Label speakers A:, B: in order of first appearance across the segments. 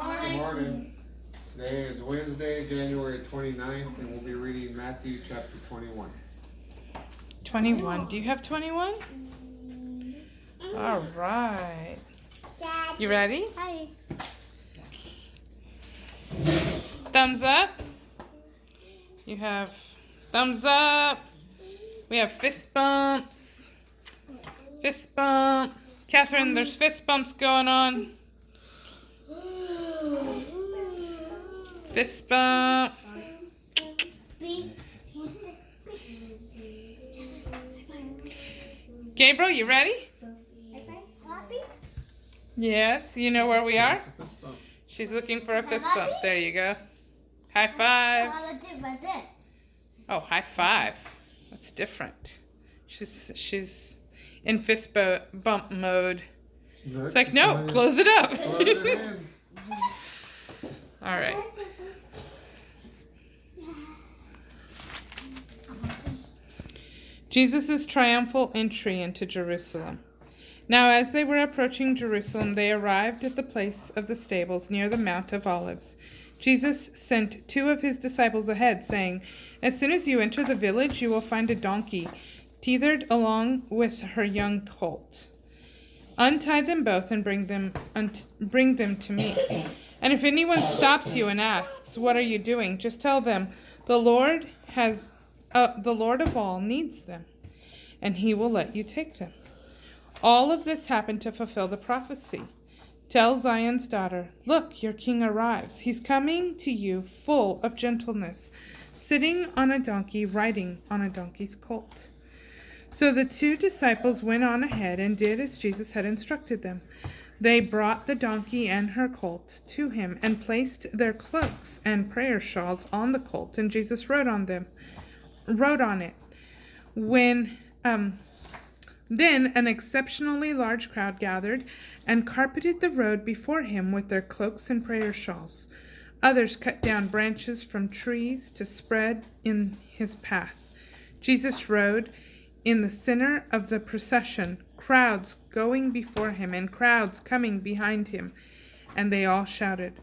A: Good morning. Today is Wednesday, January 29th, and we'll be reading Matthew chapter 21.
B: 21. Do you have 21? All right. You ready?
C: Hi.
B: Thumbs up. You have thumbs up. We have fist bumps. Fist bump. Catherine, there's fist bumps going on. Fist bump. Gabriel, you ready? Yes, you know where we are?
A: It's a fist bump.
B: She's looking for a fist bump. There you go. High five. Oh, high five. That's different. She's in fist bump mode.
A: No,
B: It's like,
A: just
B: no, close it up.
A: close it in.
B: All right. Jesus' triumphal entry into Jerusalem. Now, as they were approaching Jerusalem, they arrived at the place of the stables near the Mount of Olives. Jesus sent 2 of his disciples ahead, saying, "As soon as you enter the village, you will find a donkey tethered along with her young colt. Untie them both and bring them to me. And if anyone stops you and asks, 'What are you doing?' just tell them, the Lord of all needs them, and he will let you take them." All of this happened to fulfill the prophecy. "Tell Zion's daughter, 'Look, your king arrives. He's coming to you full of gentleness, sitting on a donkey, riding on a donkey's colt.'" So the 2 disciples went on ahead and did as Jesus had instructed them. They brought the donkey and her colt to him and placed their cloaks and prayer shawls on the colt, and Jesus rode on it. Then an exceptionally large crowd gathered and carpeted the road before him with their cloaks and prayer shawls. Others cut down branches from trees to spread in his path. Jesus rode in the center of the procession, crowds going before him and crowds coming behind him, and they all shouted,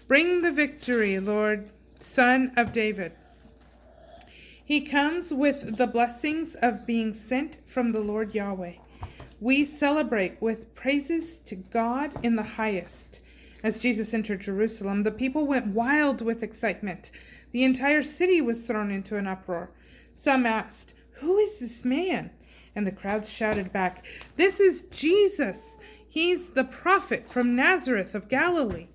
B: "Bring the victory, Lord, Son of David. He comes with the blessings of being sent from the Lord Yahweh. We celebrate with praises to God in the highest." As Jesus entered Jerusalem, the people went wild with excitement. The entire city was thrown into an uproar. Some asked, "Who is this man?" And the crowds shouted back, "This is Jesus. He's the prophet from Nazareth of Galilee."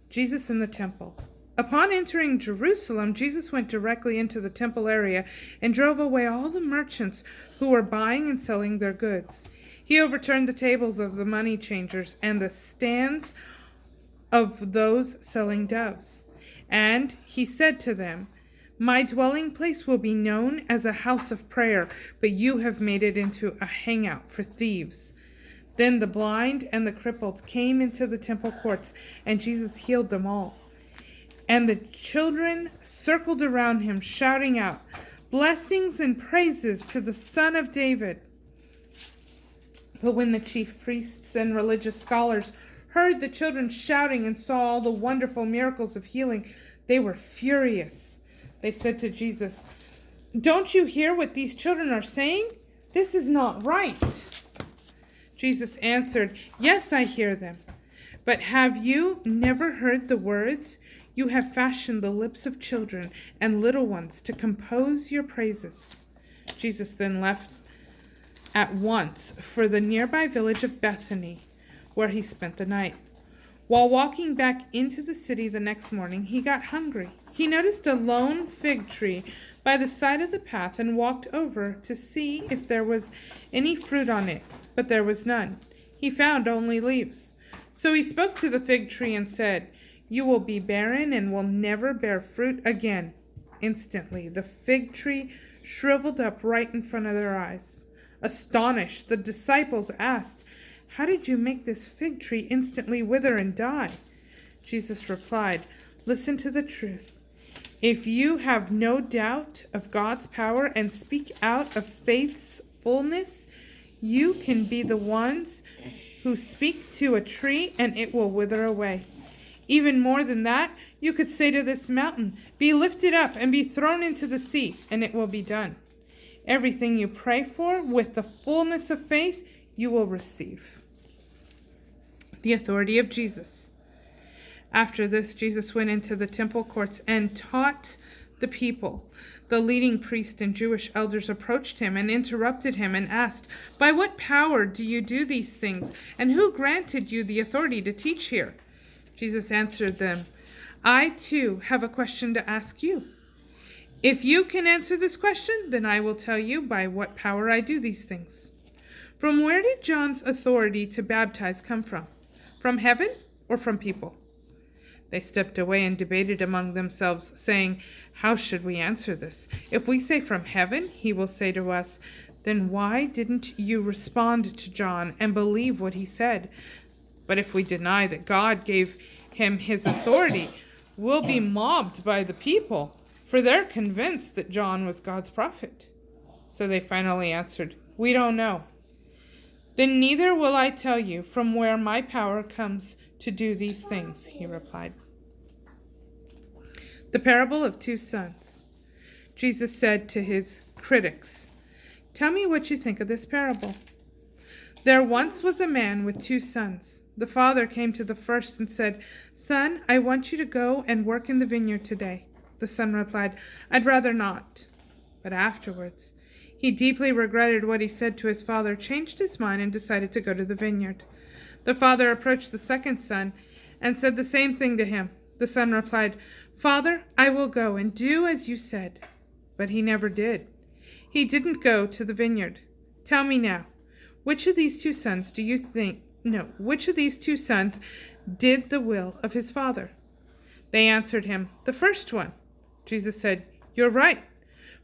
B: Jesus in the temple. Upon entering Jerusalem, Jesus went directly into the temple area and drove away all the merchants who were buying and selling their goods. He overturned the tables of the money changers and the stands of those selling doves. And he said to them, "My dwelling place will be known as a house of prayer, but you have made it into a hangout for thieves." Then the blind and the crippled came into the temple courts, and Jesus healed them all. And the children circled around him, shouting out, "Blessings and praises to the Son of David." But when the chief priests and religious scholars heard the children shouting and saw all the wonderful miracles of healing, they were furious. They said to Jesus, "Don't you hear what these children are saying? This is not right." Jesus answered, "Yes, I hear them. But have you never heard the words, 'You have fashioned the lips of children and little ones to compose your praises'?" Jesus then left at once for the nearby village of Bethany, where he spent the night. While walking back into the city the next morning, he got hungry. He noticed a lone fig tree by the side of the path and walked over to see if there was any fruit on it, but there was none. He found only leaves. So he spoke to the fig tree and said, "You will be barren and will never bear fruit again." Instantly, the fig tree shriveled up right in front of their eyes. Astonished, the disciples asked, "How did you make this fig tree instantly wither and die?" Jesus replied, "Listen to the truth. If you have no doubt of God's power and speak out of faith's fullness, you can be the ones who speak to a tree and it will wither away. Even more than that, you could say to this mountain, 'Be lifted up and be thrown into the sea,' and it will be done. Everything you pray for with the fullness of faith, you will receive." The authority of Jesus. After this, Jesus went into the temple courts and taught the people. The leading priests and Jewish elders approached him and interrupted him and asked, "By what power do you do these things? And who granted you the authority to teach here?" Jesus answered them, "I too have a question to ask you. If you can answer this question, then I will tell you by what power I do these things. From where did John's authority to baptize come from? From heaven or from people?" They stepped away and debated among themselves, saying, "How should we answer this? If we say from heaven, he will say to us, 'Then why didn't you respond to John and believe what he said?' But if we deny that God gave him his authority, we'll be mobbed by the people, for they're convinced that John was God's prophet." So they finally answered, "We don't know." "Then neither will I tell you from where my power comes to do these things," he replied. The parable of two sons. Jesus said to his critics, "Tell me what you think of this parable. There once was a man with two sons. The father came to the first and said, 'Son, I want you to go and work in the vineyard today.' The son replied, 'I'd rather not.' But afterwards, he deeply regretted what he said to his father, changed his mind, and decided to go to the vineyard. The father approached the second son and said the same thing to him. The son replied, 'Father, I will go and do as you said.' But he never did. He didn't go to the vineyard. Tell me now, which of these two sons did the will of his father?" They answered him, "The first one." Jesus said, "You're right.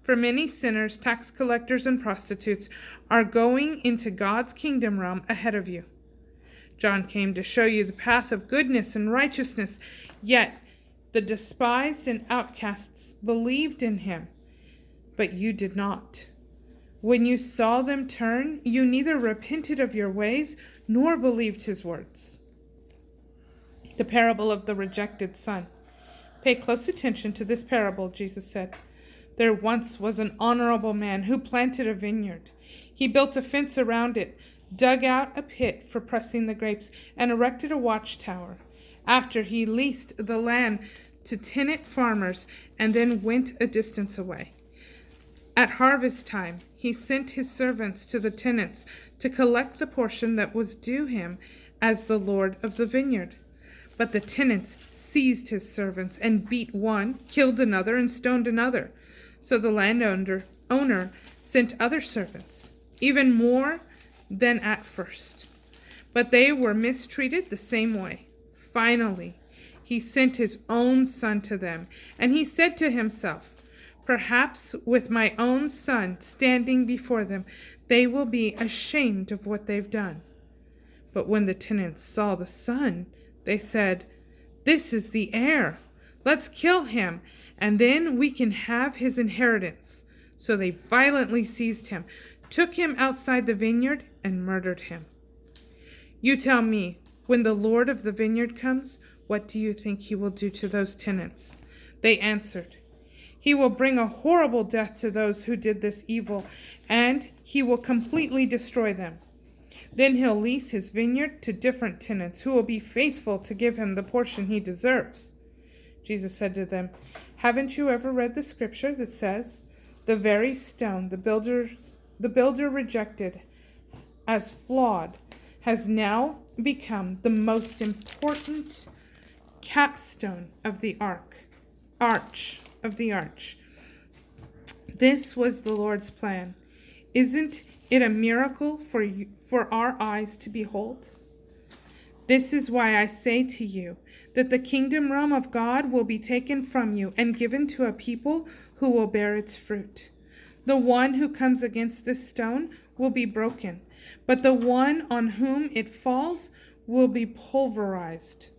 B: For many sinners, tax collectors, and prostitutes are going into God's kingdom realm ahead of you. John came to show you the path of goodness and righteousness, yet the despised and outcasts believed in him, but you did not. When you saw them turn, you neither repented of your ways nor believed his words." The parable of the rejected son. Pay close attention to this parable, Jesus said. There once was an honorable man who planted a vineyard. He built a fence around it, dug out a pit for pressing the grapes, and erected a watchtower. After he leased the land to tenant farmers and then went a distance away. At harvest time, he sent his servants to the tenants to collect the portion that was due him as the lord of the vineyard. But the tenants seized his servants and beat one, killed another, and stoned another. So the landowner sent other servants, even more than at first. But they were mistreated the same way. Finally, he sent his own son to them, and he said to himself, "Perhaps with my own son standing before them, they will be ashamed of what they've done." But when the tenants saw the son, they said, "This is the heir. Let's kill him, and then we can have his inheritance." So they violently seized him, took him outside the vineyard, and murdered him. You tell me, when the Lord of the vineyard comes, what do you think he will do to those tenants? They answered, "He will bring a horrible death to those who did this evil, and he will completely destroy them. Then he'll lease his vineyard to different tenants who will be faithful to give him the portion he deserves." Jesus said to them, "Haven't you ever read the scripture that says, 'The very stone the builder rejected as flawed has now become the most important capstone of the arch of the arch'? This was the Lord's plan. Isn't it a miracle for our eyes to behold? This is why I say to you that the kingdom realm of God will be taken from you and given to a people who will bear its fruit. The one who comes against this stone will be broken, but the one on whom it falls will be pulverized."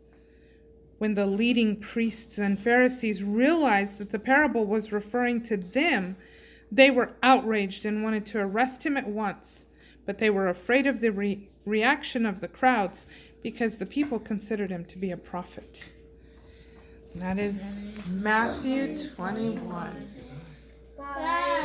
B: When the leading priests and Pharisees realized that the parable was referring to them, they were outraged and wanted to arrest him at once. But they were afraid of the reaction of the crowds because the people considered him to be a prophet. That is Matthew 21.
C: Bye.